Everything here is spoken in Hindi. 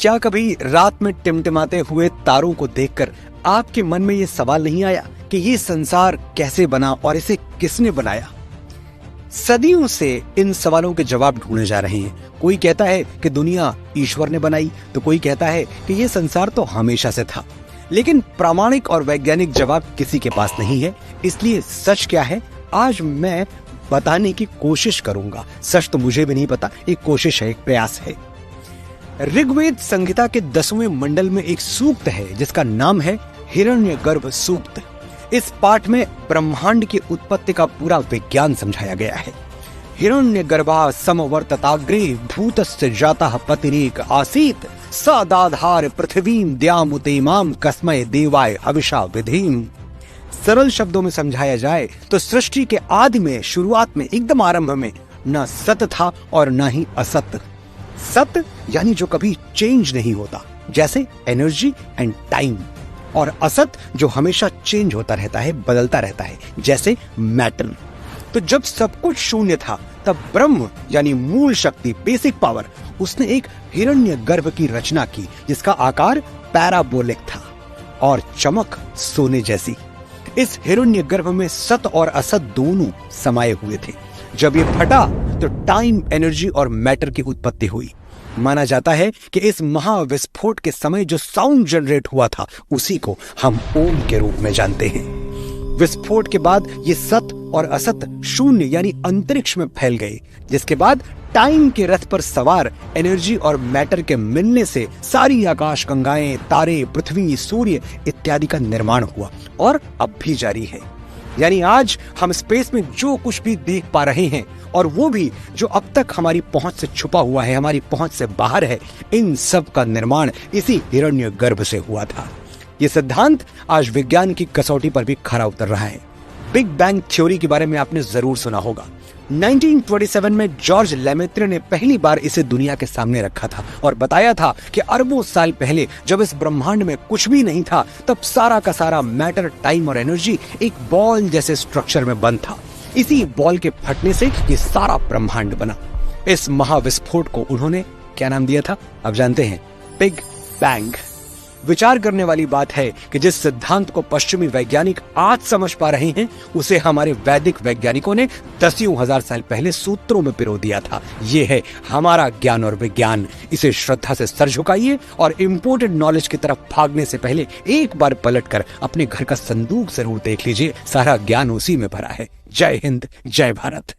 क्या कभी रात में टिमटिमाते हुए तारों को देखकर आपके मन में ये सवाल नहीं आया कि ये संसार कैसे बना और इसे किसने बनाया? सदियों से इन सवालों के जवाब ढूंढे जा रहे हैं। कोई कहता है कि दुनिया ईश्वर ने बनाई, तो कोई कहता है कि ये संसार तो हमेशा से था। लेकिन प्रामाणिक और वैज्ञानिक जवाब किसी के पास नहीं है। इसलिए सच क्या है, आज मैं बताने की कोशिश करूंगा। सच तो मुझे भी नहीं पता, एक कोशिश है, एक प्रयास है। ऋग्वेद संहिता के 10वें मंडल में एक सूक्त है जिसका नाम है हिरण्यगर्भ सूक्त। इस पाठ में ब्रह्मांड की उत्पत्ति का पूरा विज्ञान समझाया गया है। हिरण्यगर्भा समवर्तताग्रे भूतस्य जातः पतिरेक आसीत सदाधार पृथ्वीं द्यामुतेमाम कस्मय देवाय हविषा विधिम। सरल शब्दों में समझाया जाए तो सृष्टि के आदि में, शुरुआत में, एकदम आरंभ में न सत था और न ही असत। सत यानी जो कभी चेंज नहीं होता, जैसे एनर्जी एंड टाइम, और असत जो हमेशा चेंज होता रहता है, बदलता रहता है, जैसे मैटर। तो जब सब कुछ शून्य था तब ब्रह्म यानी मूल शक्ति, बेसिक पावर, उसने एक हिरण्यगर्भ की रचना की जिसका आकार पैराबोलिक था और चमक सोने जैसी। इस हिरण्यगर्भ में सत और असत दोनों समाये हुए थे। जब ये फटा तो टाइम, एनर्जी और मैटर की उत्पत्ति हुई। माना जाता है कि इस महाविस्फोट के समय जो साउंड जनरेट हुआ था उसी को हम ओम के रूप में जानते हैं। विस्फोट के बाद ये सत और असत शून्य यानी अंतरिक्ष में फैल गए, जिसके बाद टाइम के रथ पर सवार एनर्जी और मैटर के मिलने से सारी आकाश गंगाएं, तारे, पृथ्वी, सूर्य इत्यादि का निर्माण हुआ और अब भी जारी है। यानी आज हम स्पेस में जो कुछ भी देख पा रहे हैं और वो भी जो अब तक हमारी पहुंच से छुपा हुआ है, हमारी पहुंच से बाहर है, इन सब का निर्माण इसी हिरण्यगर्भ से हुआ था। ये सिद्धांत आज विज्ञान की कसौटी पर भी खरा उतर रहा है। बिग बैंग थ्योरी के बारे में आपने जरूर सुना होगा। 1927 में जॉर्ज लेमेत्रे ने पहली बार इसे दुनिया के सामने रखा था और बताया था कि अरबों साल पहले जब इस ब्रह्मांड में कुछ भी नहीं था, तब सारा का सारा मैटर, टाइम और एनर्जी एक बॉल जैसे स्ट्रक्चर में बंद था। इसी बॉल के फटने से ये सारा ब्रह्मांड बना। इस महाविस्फोट को उन्होंने क्या नाम दिया था, आप जानते हैं? Big bang. विचार करने वाली बात है कि जिस सिद्धांत को पश्चिमी वैज्ञानिक आज समझ पा रहे हैं, उसे हमारे वैदिक वैज्ञानिकों ने दसियों हजार साल पहले सूत्रों में पिरो दिया था। ये है हमारा ज्ञान और विज्ञान। इसे श्रद्धा से सर झुकाइए और इम्पोर्टेड नॉलेज की तरफ भागने से पहले एक बार पलटकर अपने घर का संदूक जरूर देख लीजिए। सारा ज्ञान उसी में भरा है। जय हिंद, जय भारत।